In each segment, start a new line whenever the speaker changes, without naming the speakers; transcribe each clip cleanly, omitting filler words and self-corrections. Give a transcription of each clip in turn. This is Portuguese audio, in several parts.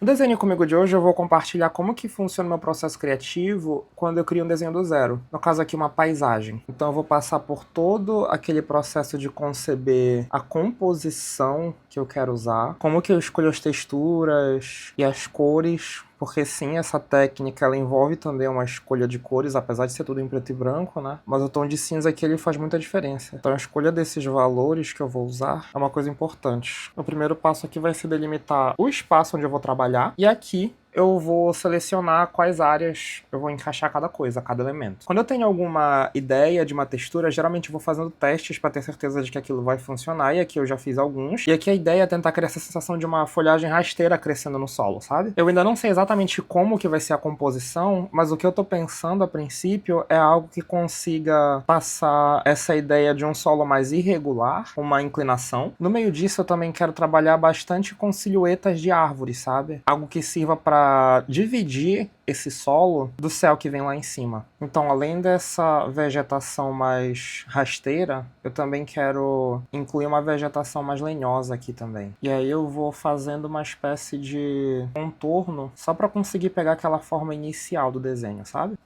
No desenho comigo de hoje eu vou compartilhar como que funciona o meu processo criativo quando eu crio um desenho do zero. No caso aqui, uma paisagem. Então eu vou passar por todo aquele processo de conceber a composição que eu quero usar, como que eu escolho as texturas e as cores, porque sim, essa técnica ela envolve também uma escolha de cores, apesar de ser tudo em preto e branco, né? Mas o tom de cinza aqui ele faz muita diferença. Então a escolha desses valores que eu vou usar é uma coisa importante. O primeiro passo aqui vai ser delimitar o espaço onde eu vou trabalhar, e aqui eu vou selecionar quais áreas eu vou encaixar cada coisa, cada elemento. Quando eu tenho alguma ideia de uma textura, geralmente eu vou fazendo testes para ter certeza de que aquilo vai funcionar, e aqui eu já fiz alguns. E aqui a ideia é tentar criar essa sensação de uma folhagem rasteira crescendo no solo, sabe? Eu ainda não sei exatamente como que vai ser a composição, mas o que eu tô pensando a princípio é algo que consiga passar essa ideia de um solo mais irregular, uma inclinação. No meio disso eu também quero trabalhar bastante com silhuetas de árvores, sabe? Algo que sirva para dividir esse solo do céu que vem lá em cima. Então, além dessa vegetação mais rasteira, eu também quero incluir uma vegetação mais lenhosa aqui também. E aí eu vou fazendo uma espécie de contorno só para conseguir pegar aquela forma inicial do desenho, sabe?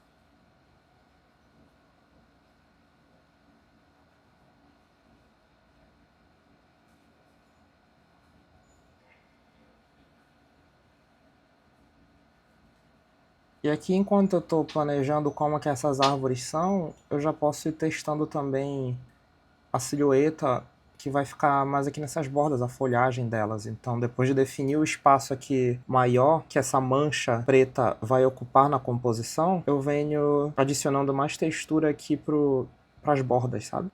E aqui, enquanto eu estou planejando como que essas árvores são, eu já posso ir testando também a silhueta que vai ficar mais aqui nessas bordas, a folhagem delas. Então, depois de definir o espaço aqui maior que essa mancha preta vai ocupar na composição, eu venho adicionando mais textura aqui para as bordas, sabe?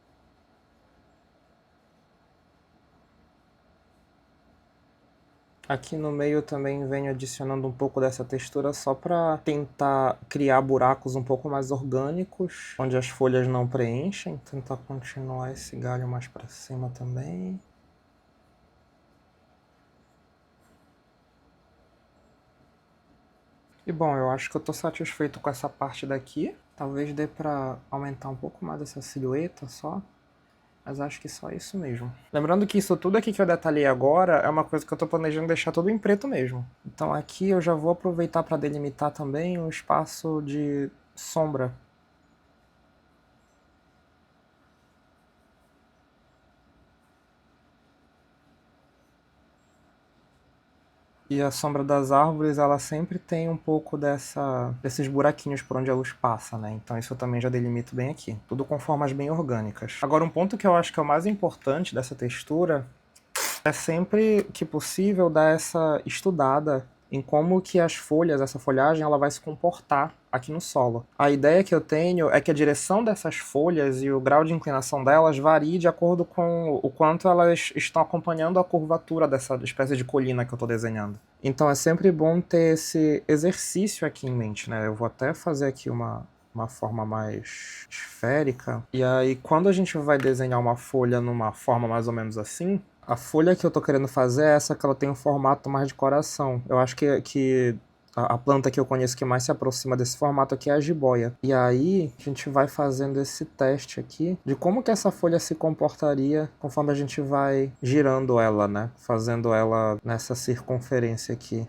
Aqui no meio eu também venho adicionando um pouco dessa textura só para tentar criar buracos um pouco mais orgânicos, onde as folhas não preenchem. Tentar continuar esse galho mais para cima também. E bom, eu acho que eu tô satisfeito com essa parte daqui. Talvez dê pra aumentar um pouco mais essa silhueta só. Mas acho que só isso mesmo. Lembrando que isso tudo aqui que eu detalhei agora é uma coisa que eu tô planejando deixar tudo em preto mesmo. Então aqui eu já vou aproveitar para delimitar também o espaço de sombra. E a sombra das árvores, ela sempre tem um pouco desses buraquinhos por onde a luz passa, né? Então isso eu também já delimito bem aqui. Tudo com formas bem orgânicas. Agora, um ponto que eu acho que é o mais importante dessa textura é sempre que possível dar essa estudada em como que as folhas, essa folhagem, ela vai se comportar aqui no solo. A ideia que eu tenho é que a direção dessas folhas e o grau de inclinação delas varie de acordo com o quanto elas estão acompanhando a curvatura dessa espécie de colina que eu estou desenhando. Então é sempre bom ter esse exercício aqui em mente, né? Eu vou até fazer aqui uma forma mais esférica. E aí, quando a gente vai desenhar uma folha numa forma mais ou menos assim, a folha que eu tô querendo fazer é essa que ela tem um formato mais de coração. Eu acho que a planta que eu conheço que mais se aproxima desse formato aqui é a jiboia. E aí, a gente vai fazendo esse teste aqui de como que essa folha se comportaria conforme a gente vai girando ela, né? Fazendo ela nessa circunferência aqui.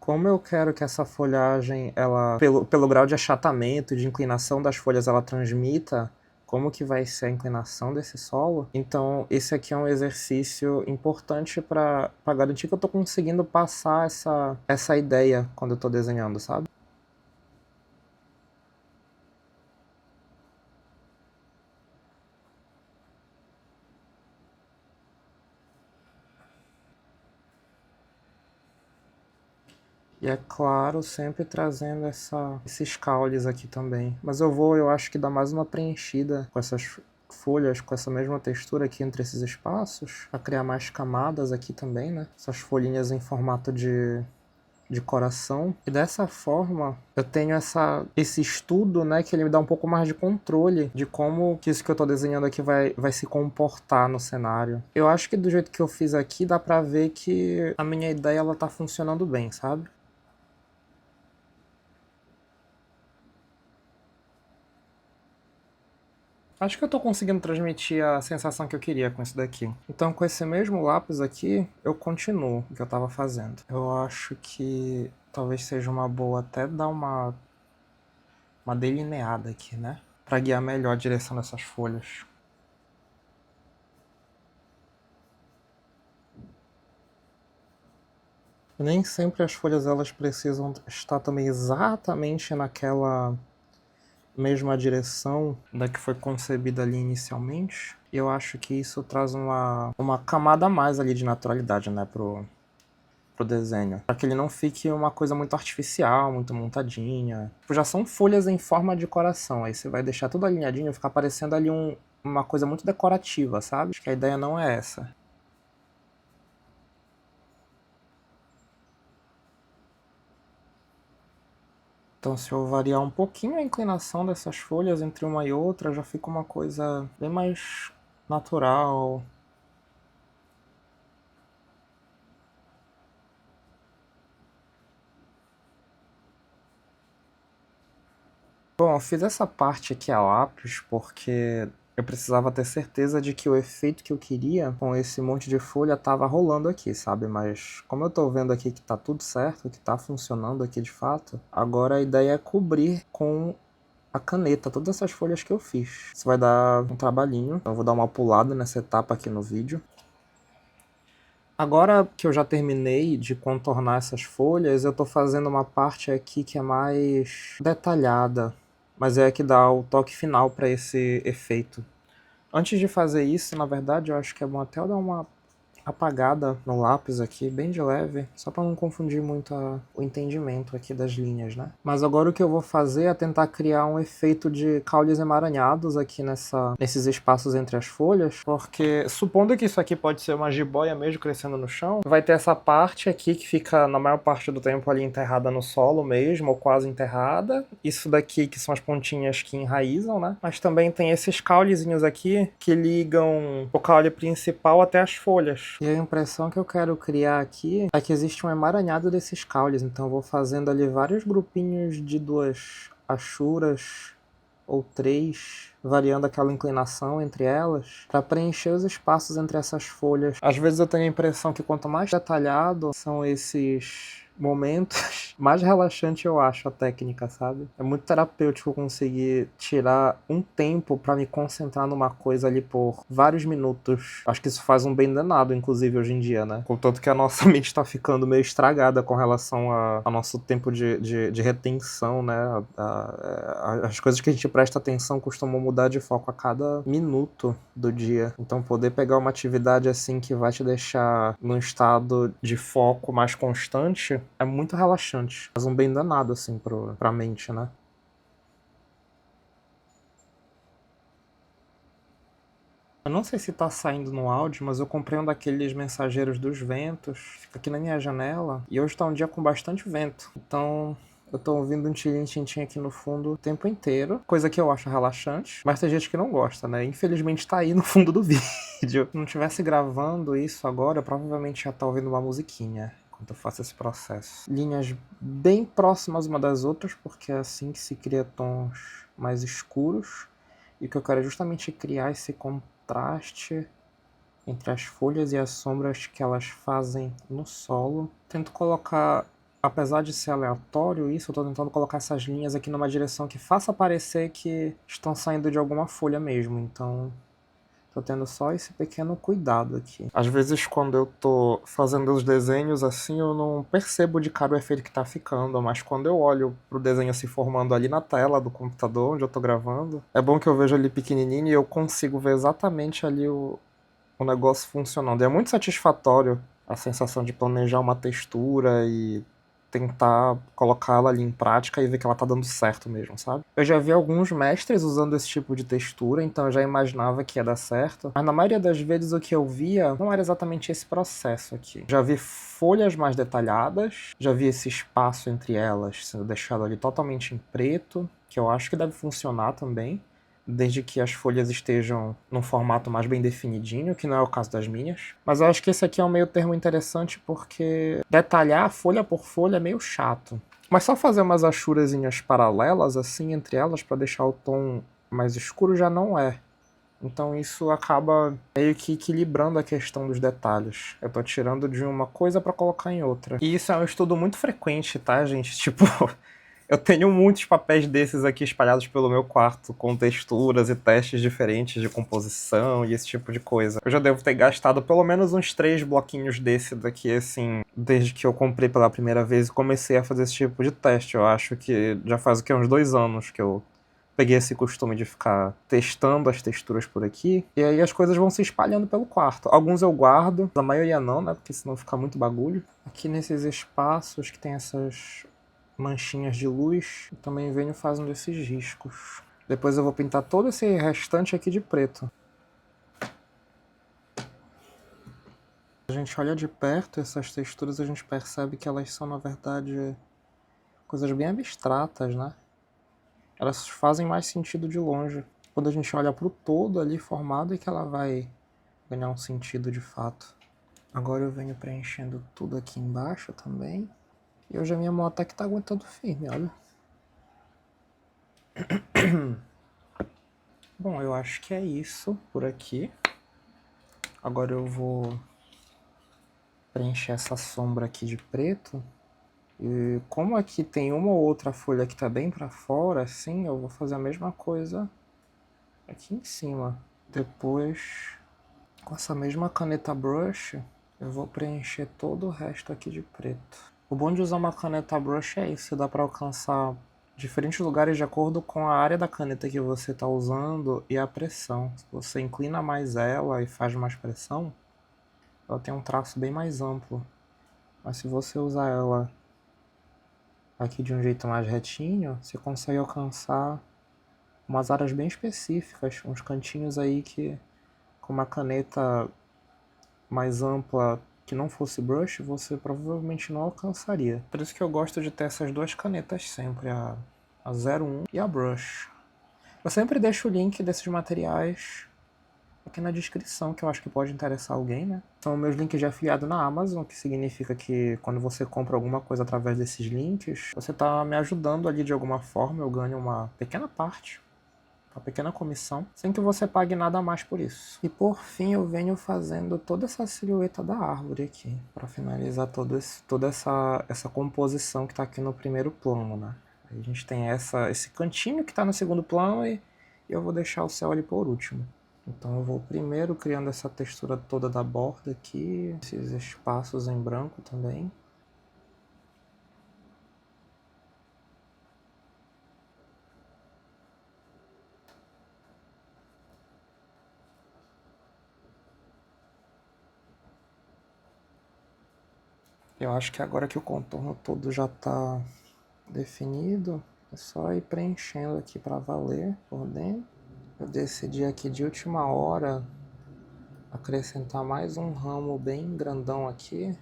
Como eu quero que essa folhagem, ela, pelo grau de achatamento e de inclinação das folhas, ela transmita como que vai ser a inclinação desse solo, então esse aqui é um exercício importante para garantir que eu estou conseguindo passar essa ideia quando eu estou desenhando, sabe? E é claro, sempre trazendo esses caules aqui também. Mas eu acho que dar mais uma preenchida com essas folhas, com essa mesma textura aqui entre esses espaços, para criar mais camadas aqui também, né? Essas folhinhas em formato de coração. E dessa forma, eu tenho esse estudo, né, que ele me dá um pouco mais de controle de como que isso que eu tô desenhando aqui vai se comportar no cenário. Eu acho que do jeito que eu fiz aqui, dá pra ver que a minha ideia, ela tá funcionando bem, sabe? Acho que eu tô conseguindo transmitir a sensação que eu queria com isso daqui. Então, com esse mesmo lápis aqui, eu continuo o que eu tava fazendo. Eu acho que talvez seja uma boa até dar uma delineada aqui, né? Pra guiar melhor a direção dessas folhas. Nem sempre as folhas elas precisam estar também exatamente naquela mesma direção da que foi concebida ali inicialmente. E eu acho que isso traz uma camada a mais ali de naturalidade, né, pro desenho. Para que ele não fique uma coisa muito artificial, muito montadinha. Tipo, já são folhas em forma de coração, aí você vai deixar tudo alinhadinho, ficar parecendo ali uma coisa muito decorativa, sabe? Acho que a ideia não é essa. Então, se eu variar um pouquinho a inclinação dessas folhas entre uma e outra, já fica uma coisa bem mais natural. Bom, eu fiz essa parte aqui a lápis porque eu precisava ter certeza de que o efeito que eu queria com esse monte de folha tava rolando aqui, sabe? Mas como eu tô vendo aqui que tá tudo certo, que tá funcionando aqui de fato, agora a ideia é cobrir com a caneta todas essas folhas que eu fiz. Isso vai dar um trabalhinho, então eu vou dar uma pulada nessa etapa aqui no vídeo. Agora que eu já terminei de contornar essas folhas, eu tô fazendo uma parte aqui que é mais detalhada, mas é a que dá o toque final para esse efeito. Antes de fazer isso, na verdade, eu acho que é bom até eu dar uma apagada no lápis aqui, bem de leve, só para não confundir muito o entendimento aqui das linhas, né? Mas agora o que eu vou fazer é tentar criar um efeito de caules emaranhados aqui nesses espaços entre as folhas, porque supondo que isso aqui pode ser uma jiboia mesmo crescendo no chão, vai ter essa parte aqui que fica na maior parte do tempo ali enterrada no solo mesmo, ou quase enterrada. Isso daqui que são as pontinhas que enraizam, né? Mas também tem esses caulezinhos aqui que ligam o caule principal até as folhas. E a impressão que eu quero criar aqui é que existe um emaranhado desses caules, então eu vou fazendo ali vários grupinhos de 2 achuras ou 3, variando aquela inclinação entre elas, para preencher os espaços entre essas folhas. Às vezes eu tenho a impressão que quanto mais detalhado são esses momentos, mais relaxante eu acho a técnica, sabe? É muito terapêutico conseguir tirar um tempo pra me concentrar numa coisa ali por vários minutos. Acho que isso faz um bem danado, inclusive, hoje em dia, né? Contanto que a nossa mente tá ficando meio estragada com relação ao nosso tempo de retenção, né? As coisas que a gente presta atenção costumam mudar de foco a cada minuto do dia. Então, poder pegar uma atividade assim que vai te deixar num estado de foco mais constante é muito relaxante. Faz um bem danado, assim, pra mente, né? Eu não sei se tá saindo no áudio, mas eu comprei um daqueles mensageiros dos ventos. Fica aqui na minha janela. E hoje tá um dia com bastante vento. Então, eu tô ouvindo um tilim-tintim aqui no fundo o tempo inteiro. Coisa que eu acho relaxante. Mas tem gente que não gosta, né? Infelizmente tá aí no fundo do vídeo. Se eu não estivesse gravando isso agora, eu provavelmente já tá ouvindo uma musiquinha enquanto eu faço esse processo. Linhas bem próximas uma das outras, porque é assim que se cria tons mais escuros. E o que eu quero é justamente criar esse contraste entre as folhas e as sombras que elas fazem no solo. Tento colocar, apesar de ser aleatório isso, eu tô tentando colocar essas linhas aqui numa direção que faça parecer que estão saindo de alguma folha mesmo, então tô tendo só esse pequeno cuidado aqui. Às vezes quando eu tô fazendo os desenhos assim, eu não percebo de cara o efeito que tá ficando, mas quando eu olho pro desenho se formando ali na tela do computador onde eu tô gravando, é bom que eu vejo ali pequenininho e eu consigo ver exatamente ali o negócio funcionando. E é muito satisfatório a sensação de planejar uma textura e tentar colocá-la ali em prática e ver que ela tá dando certo mesmo, sabe? Eu já vi alguns mestres usando esse tipo de textura, então eu já imaginava que ia dar certo. Mas na maioria das vezes o que eu via não era exatamente esse processo aqui. Já vi folhas mais detalhadas, já vi esse espaço entre elas sendo deixado ali totalmente em preto, que eu acho que deve funcionar também, desde que as folhas estejam num formato mais bem definidinho, que não é o caso das minhas. Mas eu acho que esse aqui é um meio termo interessante porque detalhar folha por folha é meio chato. Mas só fazer umas achurazinhas paralelas assim entre elas para deixar o tom mais escuro já não é Então isso acaba meio que equilibrando a questão dos detalhes. Eu tô tirando de uma coisa pra colocar em outra. E isso é um estudo muito frequente, tá, gente? Tipo, eu tenho muitos papéis desses aqui espalhados pelo meu quarto, com texturas e testes diferentes de composição e esse tipo de coisa. Eu já devo ter gastado pelo menos uns 3 bloquinhos desse daqui, assim, desde que eu comprei pela primeira vez e comecei a fazer esse tipo de teste. Eu acho que já faz o que, uns 2 anos que eu peguei esse costume de ficar testando as texturas por aqui, e aí as coisas vão se espalhando pelo quarto. Alguns eu guardo, a maioria não, né, porque senão fica muito bagulho. Aqui nesses espaços que tem essas manchinhas de luz, eu também venho fazendo esses riscos. Depois eu vou pintar todo esse restante aqui de preto. A gente olha de perto essas texturas, a gente percebe que elas são, na verdade, coisas bem abstratas, né? Elas fazem mais sentido de longe. Quando a gente olha pro todo ali formado é que ela vai ganhar um sentido de fato. Agora eu venho preenchendo tudo aqui embaixo também. E hoje a minha moto aqui tá aguentando firme, olha. Bom, eu acho que é isso por aqui. Agora eu vou preencher essa sombra aqui de preto. E como aqui tem uma ou outra folha que tá bem pra fora, assim, eu vou fazer a mesma coisa aqui em cima. Depois, com essa mesma caneta brush, eu vou preencher todo o resto aqui de preto. O bom de usar uma caneta brush é isso, dá pra alcançar diferentes lugares de acordo com a área da caneta que você está usando e a pressão. Se você inclina mais ela e faz mais pressão, ela tem um traço bem mais amplo. Mas se você usar ela aqui de um jeito mais retinho, você consegue alcançar umas áreas bem específicas, uns cantinhos aí que com uma caneta mais ampla que não fosse brush, você provavelmente não alcançaria. Por isso que eu gosto de ter essas duas canetas sempre, a 01 e a brush. Eu sempre deixo o link desses materiais aqui na descrição, que eu acho que pode interessar alguém, né? São meus links de afiliado na Amazon, que significa que quando você compra alguma coisa através desses links, você tá me ajudando ali de alguma forma, eu ganho uma pequena parte, uma pequena comissão, sem que você pague nada a mais por isso. E por fim eu venho fazendo toda essa silhueta da árvore aqui, para finalizar toda essa composição que tá aqui no primeiro plano, né? Aí a gente tem esse cantinho que tá no segundo plano e eu vou deixar o céu ali por último. Então eu vou primeiro criando essa textura toda da borda aqui, esses espaços em branco também. Eu acho que agora que o contorno todo já está definido, é só ir preenchendo aqui para valer por dentro. Eu decidi aqui de última hora acrescentar mais um ramo bem grandão aqui.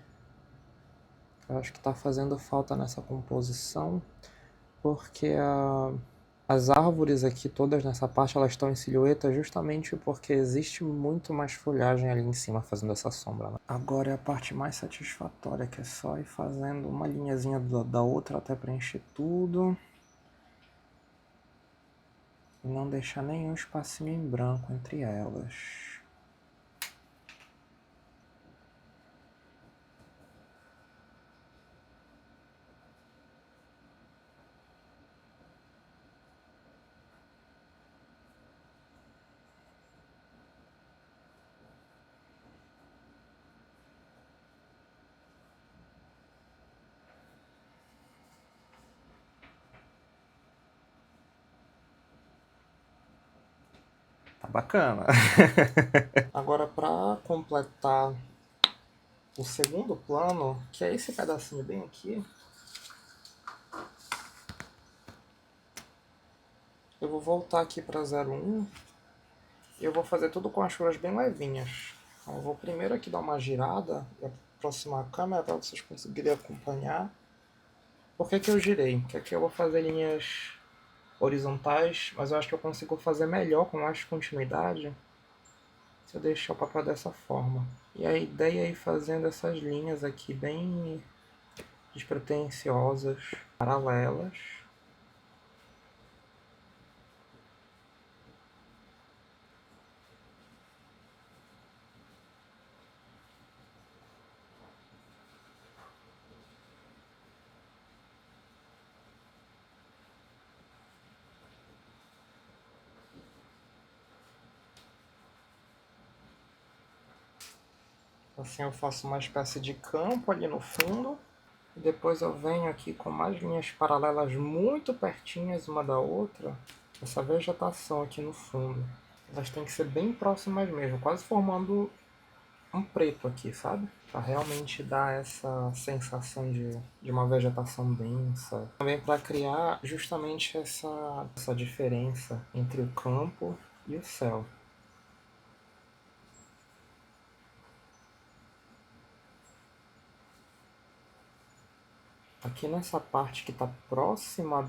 Eu acho que está fazendo falta nessa composição, porque as árvores aqui todas nessa parte elas estão em silhueta justamente porque existe muito mais folhagem ali em cima fazendo essa sombra, né? Agora é a parte mais satisfatória, que é só ir fazendo uma linhazinha da outra até preencher tudo. E não deixar nenhum espacinho em branco entre elas. Tá bacana. Agora para completar o segundo plano, que é esse pedacinho bem aqui, eu vou voltar aqui para 01 e eu vou fazer tudo com as cores bem levinhas. Então, eu vou primeiro aqui dar uma girada e aproximar a câmera para vocês conseguirem acompanhar. Por que eu girei? Porque aqui eu vou fazer linhas horizontais, mas eu acho que eu consigo fazer melhor, com mais continuidade, se eu deixar o papel dessa forma. E a ideia é ir fazendo essas linhas aqui bem despretensiosas, paralelas. Assim eu faço uma espécie de campo ali no fundo. E depois eu venho aqui com mais linhas paralelas muito pertinhas uma da outra. Essa vegetação aqui no fundo. Elas têm que ser bem próximas mesmo, quase formando um preto aqui, sabe? Pra realmente dar essa sensação de uma vegetação densa. Também para criar justamente essa diferença entre o campo e o céu. Aqui nessa parte que está próxima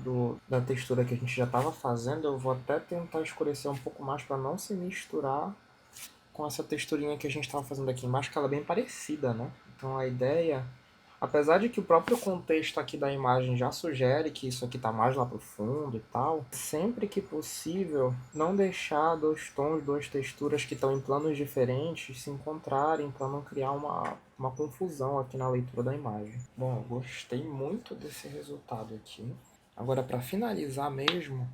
da textura que a gente já estava fazendo, eu vou até tentar escurecer um pouco mais para não se misturar com essa texturinha que a gente estava fazendo aqui embaixo, que ela é bem parecida, né? Então a ideia, apesar de que o próprio contexto aqui da imagem já sugere que isso aqui está mais lá pro fundo e tal, sempre que possível, não deixar dois tons, duas texturas que estão em planos diferentes se encontrarem para não criar uma confusão aqui na leitura da imagem. Bom, eu gostei muito desse resultado aqui. Agora, para finalizar mesmo,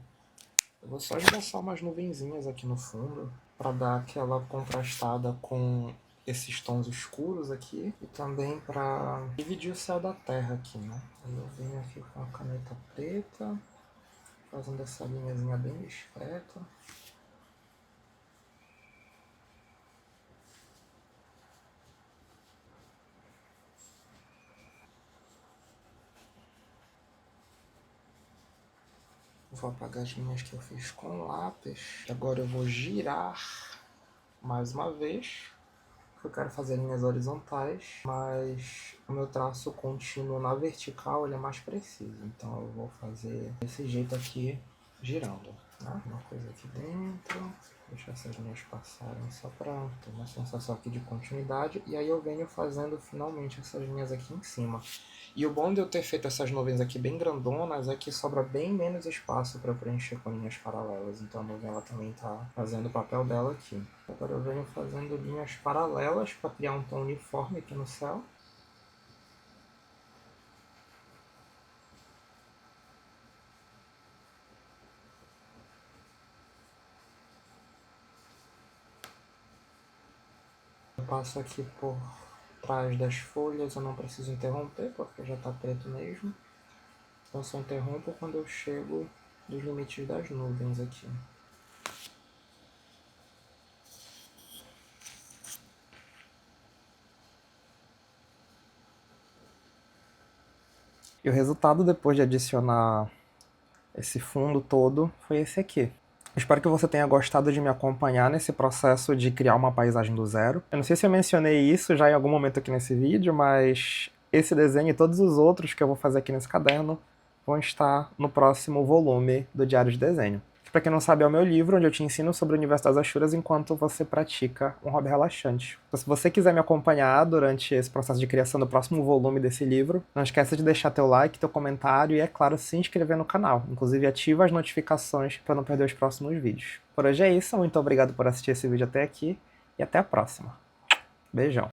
eu vou só esboçar umas nuvenzinhas aqui no fundo para dar aquela contrastada com esses tons escuros aqui e também para dividir o céu da terra aqui, né? Aí eu venho aqui com a caneta preta, fazendo essa linhazinha bem discreta. Vou apagar as linhas que eu fiz com lápis. Agora eu vou girar mais uma vez. Eu quero fazer linhas horizontais, mas o meu traço contínuo na vertical ele é mais preciso. Então eu vou fazer desse jeito aqui, girando. Né? Uma coisa aqui dentro, deixar essas linhas passarem só para ter uma sensação aqui de continuidade. E aí eu venho fazendo finalmente essas linhas aqui em cima. E o bom de eu ter feito essas nuvens aqui bem grandonas é que sobra bem menos espaço para preencher com linhas paralelas. Então a nuvem ela também está fazendo o papel dela aqui. Agora eu venho fazendo linhas paralelas para criar um tom uniforme aqui no céu. Eu passo aqui por trás das folhas, eu não preciso interromper porque já está preto mesmo. Então eu só interrompo quando eu chego dos limites das nuvens aqui. E o resultado depois de adicionar esse fundo todo foi esse aqui. Espero que você tenha gostado de me acompanhar nesse processo de criar uma paisagem do zero. Eu não sei se eu mencionei isso já em algum momento aqui nesse vídeo, mas esse desenho e todos os outros que eu vou fazer aqui nesse caderno vão estar no próximo volume do Diário de Desenho. Para quem não sabe, é o meu livro, onde eu te ensino sobre o universo das Ashuras enquanto você pratica um hobby relaxante. Então, se você quiser me acompanhar durante esse processo de criação do próximo volume desse livro, não esqueça de deixar teu like, teu comentário e, é claro, se inscrever no canal. Inclusive, ativa as notificações para não perder os próximos vídeos. Por hoje é isso, muito obrigado por assistir esse vídeo até aqui e até a próxima. Beijão!